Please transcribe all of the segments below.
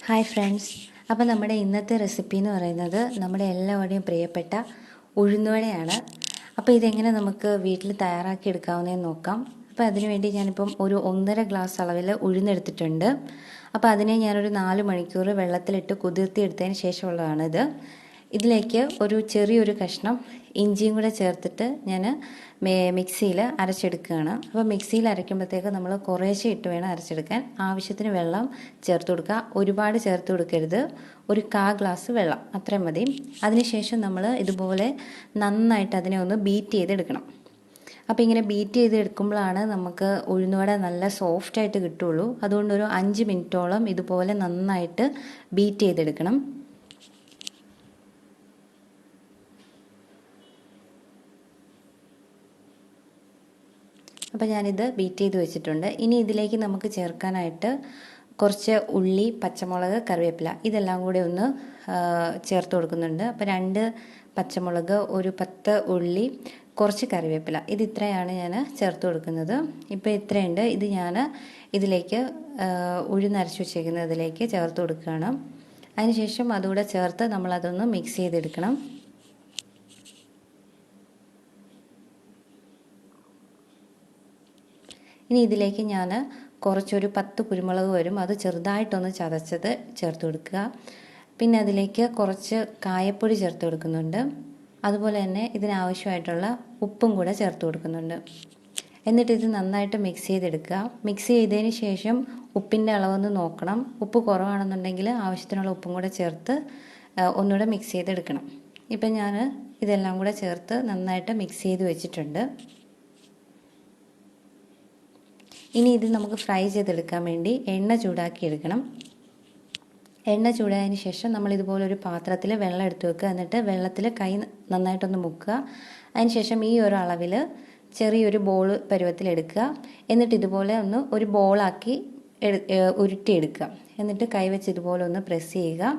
Hi friends, അപ്പോൾ നമ്മുടെ ഇന്നത്തെ റെസിപ്പി എന്ന് പറയുന്നത് നമ്മുടെ എല്ലാവരുടെയും പ്രിയപ്പെട്ട ഉഴുന്നുവടയാണ്. അപ്പോൾ ഇതെങ്ങനെ നമുക്ക് വീട്ടിൽ തയ്യാറാക്കി എടുക്കാവുന്നതെന്ന് നോക്കാം. അപ്പോൾ അതിനുവേണ്ടി ഞാനിപ്പം ഒരു 1.5 ഗ്ലാസ് അളവിൽ ഉഴുന്നെടുത്തിട്ടുണ്ട്. അപ്പോൾ അതിനെ ഞാനൊരു 4 മണിക്കൂർ വെള്ളത്തിലിട്ട് കുതിർത്തിയെടുത്തതിന് ശേഷമുള്ളതാണിത്. ഇതിലേക്ക് ഒരു ചെറിയൊരു കഷ്ണം ഇഞ്ചിയും കൂടെ ചേർത്തിട്ട് ഞാൻ മിക്സിയിൽ അരച്ചെടുക്കുകയാണ്. അപ്പോൾ മിക്സിയിൽ അരയ്ക്കുമ്പോഴത്തേക്ക് നമ്മൾ കുറേശ്ശെ ഇട്ട് വേണം അരച്ചെടുക്കാൻ. ആവശ്യത്തിന് വെള്ളം ചേർത്ത് കൊടുക്കുക, ഒരുപാട് ചേർത്ത് കൊടുക്കരുത്. ഒരു 1/4 ഗ്ലാസ് വെള്ളം അത്രയും മതി. അതിനുശേഷം നമ്മൾ ഇതുപോലെ നന്നായിട്ട് അതിനെ ഒന്ന് ബീറ്റ് ചെയ്തെടുക്കണം. അപ്പോൾ ഇങ്ങനെ ബീറ്റ് ചെയ്തെടുക്കുമ്പോഴാണ് നമുക്ക് ഉഴുന്നുവട നല്ല സോഫ്റ്റായിട്ട് കിട്ടുള്ളൂ. അതുകൊണ്ട് ഒരു 5 മിനിറ്റോളം ഇതുപോലെ നന്നായിട്ട് ബീറ്റ് ചെയ്തെടുക്കണം. അപ്പോൾ ഞാനിത് ബീറ്റ് ചെയ്ത് വെച്ചിട്ടുണ്ട്. ഇനി ഇതിലേക്ക് നമുക്ക് ചേർക്കാനായിട്ട് കുറച്ച് ഉള്ളി, പച്ചമുളക്, കറിവേപ്പില ഇതെല്ലാം കൂടി ഒന്ന് ചേർത്ത് കൊടുക്കുന്നുണ്ട്. അപ്പോൾ 2 പച്ചമുളക്, ഒരു 10 ഉള്ളി, കുറച്ച് കറിവേപ്പില, ഇത് ഇത്രയാണ് ഞാൻ ചേർത്ത് കൊടുക്കുന്നത്. ഇപ്പോൾ ഇത്രയുണ്ട്. ഇത് ഞാൻ ഇതിലേക്ക് ഉഴുന്നരച്ച് വെച്ചേക്കുന്നതിലേക്ക് ചേർത്ത് കൊടുക്കുകയാണ്. അതിനുശേഷം അതുകൂടെ ചേർത്ത് നമ്മളതൊന്ന് മിക്സ് ചെയ്തെടുക്കണം. ഇനി ഇതിലേക്ക് ഞാൻ കുറച്ചൊരു 10 കുരുമുളക് വരും, അത് ചെറുതായിട്ടൊന്ന് ചതച്ചത് ചേർത്ത് കൊടുക്കുക. പിന്നെ അതിലേക്ക് കുറച്ച് കായപ്പൊടി ചേർത്ത് കൊടുക്കുന്നുണ്ട്. അതുപോലെ തന്നെ ഇതിനാവശ്യമായിട്ടുള്ള ഉപ്പും കൂടെ ചേർത്ത് കൊടുക്കുന്നുണ്ട്. എന്നിട്ട് ഇത് നന്നായിട്ട് മിക്സ് ചെയ്തെടുക്കുക. മിക്സ് ചെയ്തതിന് ശേഷം ഉപ്പിൻ്റെ അളവൊന്ന് നോക്കണം. ഉപ്പ് കുറവാണെന്നുണ്ടെങ്കിൽ ആവശ്യത്തിനുള്ള ഉപ്പും കൂടെ ചേർത്ത് ഒന്നുകൂടെ മിക്സ് ചെയ്തെടുക്കണം. ഇപ്പം ഞാൻ ഇതെല്ലാം കൂടെ ചേർത്ത് നന്നായിട്ട് മിക്സ് ചെയ്ത് വെച്ചിട്ടുണ്ട്. ഇനി ഇത് നമുക്ക് ഫ്രൈ ചെയ്തെടുക്കാൻ വേണ്ടി എണ്ണ ചൂടാക്കി എടുക്കണം. എണ്ണ ചൂടായതിന് ശേഷം നമ്മൾ ഇതുപോലെ ഒരു പാത്രത്തിൽ വെള്ളം എടുത്ത് വെക്കുക. എന്നിട്ട് വെള്ളത്തിൽ കൈ നന്നായിട്ടൊന്ന് മുക്കുക. അതിന് ശേഷം ഈ ഒരു അളവിൽ ചെറിയൊരു ബോൾ പരുവത്തിലെടുക്കുക. എന്നിട്ട് ഇതുപോലെ ഒന്ന് ഒരു ബോളാക്കി ഉരുട്ടിയെടുക്കുക. എന്നിട്ട് കൈ വെച്ച് ഇതുപോലെ ഒന്ന് പ്രസ് ചെയ്യുക.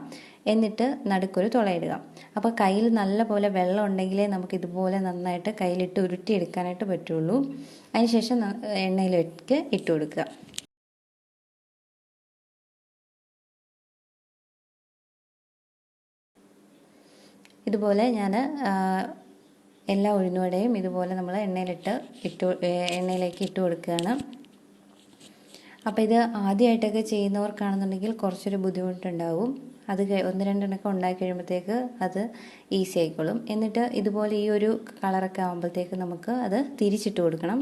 എന്നിട്ട് നടുക്കൊരു തുളയിടുക. അപ്പോൾ കയ്യിൽ നല്ല പോലെ വെള്ളം ഉണ്ടെങ്കിലേ നമുക്ക് ഇതുപോലെ നന്നായിട്ട് കയ്യിലിട്ട് ഉരുട്ടിയെടുക്കാനായിട്ട് പറ്റുള്ളൂ. അതിനുശേഷം എണ്ണയിലേക്ക് ഇട്ട് കൊടുക്കുക. ഇതുപോലെ ഞാൻ എല്ലാ ഉഴുന്നുവടയും ഇതുപോലെ നമ്മൾ എണ്ണയിലേക്ക് ഇട്ട് കൊടുക്കുകയാണ്. അപ്പോൾ ഇത് ആദ്യമായിട്ടൊക്കെ ചെയ്യുന്നവർക്കാണെന്നുണ്ടെങ്കിൽ കുറച്ചൊരു ബുദ്ധിമുട്ടുണ്ടാവും. അത് 1-2 എണ്ണമൊക്കെ ഉണ്ടാക്കി കഴിയുമ്പോഴത്തേക്ക് അത് ഈസി ആയിക്കോളും. എന്നിട്ട് ഇതുപോലെ ഈ ഒരു കളറൊക്കെ ആകുമ്പോഴത്തേക്ക് നമുക്ക് അത് തിരിച്ചിട്ട് കൊടുക്കണം.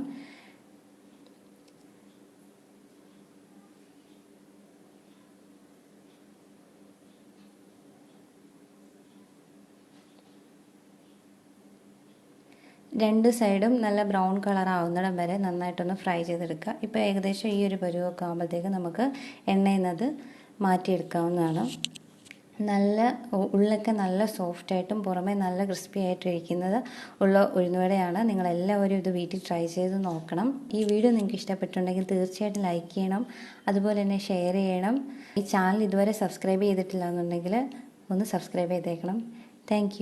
രണ്ട് സൈഡും നല്ല ബ്രൗൺ കളർ ആവുന്നിടം വരെ നന്നായിട്ടൊന്ന് ഫ്രൈ ചെയ്തെടുക്കുക. ഇപ്പോൾ ഏകദേശം ഈ ഒരു പരുവമൊക്കെ ആകുമ്പോഴത്തേക്ക് നമുക്ക് എണ്ണയിൽ നിന്ന് അത് മാറ്റിയെടുക്കാവുന്നതാണ്. നല്ല ഉള്ളൊക്കെ നല്ല സോഫ്റ്റായിട്ടും പുറമേ നല്ല ക്രിസ്പി ആയിട്ടിരിക്കുന്നത് ഉള്ള ഉഴുന്നുവടയാണ്. നിങ്ങളെല്ലാവരും ഇത് വീട്ടിൽ ട്രൈ ചെയ്ത് നോക്കണം. ഈ വീഡിയോ നിങ്ങൾക്ക് ഇഷ്ടപ്പെട്ടുണ്ടെങ്കിൽ തീർച്ചയായിട്ടും ലൈക്ക് ചെയ്യണം, അതുപോലെ തന്നെ ഷെയർ ചെയ്യണം. ഈ ചാനൽ ഇതുവരെ സബ്സ്ക്രൈബ് ചെയ്തിട്ടില്ല എന്നുണ്ടെങ്കിൽ ഒന്ന് സബ്സ്ക്രൈബ് ചെയ്തേക്കണം. താങ്ക്